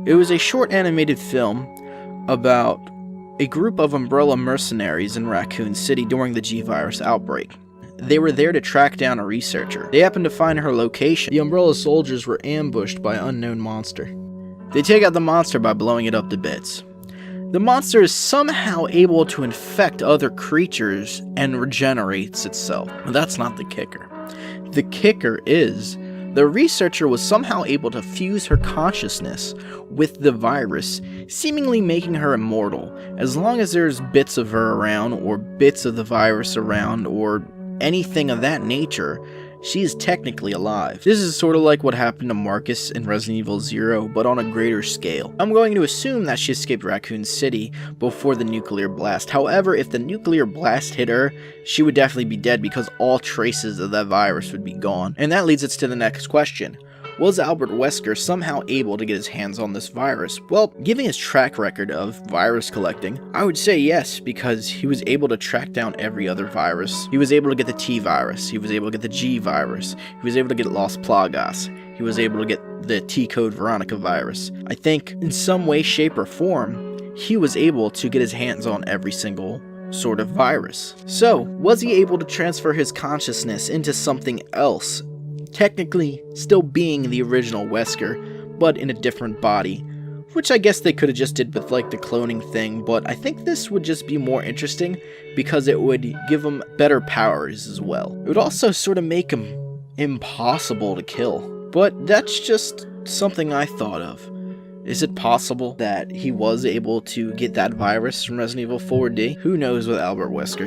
It was a short animated film about a group of Umbrella mercenaries in Raccoon City during the G-Virus outbreak. They were there to track down a researcher. They happened to find her location. The Umbrella soldiers were ambushed by an unknown monster. They take out the monster by blowing it up to bits. The monster is somehow able to infect other creatures and regenerates itself. But that's not the kicker. The kicker is the researcher was somehow able to fuse her consciousness with the virus, seemingly making her immortal. As long as there's bits of her around, or bits of the virus around, or anything of that nature, she is technically alive. This is sort of like what happened to Marcus in Resident Evil 0, but on a greater scale. I'm going to assume that she escaped Raccoon City before the nuclear blast. However, if the nuclear blast hit her, she would definitely be dead because all traces of that virus would be gone. And that leads us to the next question. Was Albert Wesker somehow able to get his hands on this virus? Well, given his track record of virus collecting, I would say yes, because he was able to track down every other virus. He was able to get the T virus, he was able to get the G virus, he was able to get Los Plagas, he was able to get the T-code Veronica virus. I think in some way, shape, or form, he was able to get his hands on every single sort of virus. So, was he able to transfer his consciousness into something else? Technically still being the original Wesker, but in a different body, which I guess they could have just did with like the cloning thing, but I think this would just be more interesting because it would give him better powers as well. It would also sort of make him impossible to kill, but that's just something I thought of. Is it possible that he was able to get that virus from Resident Evil 4D? Who knows with Albert Wesker?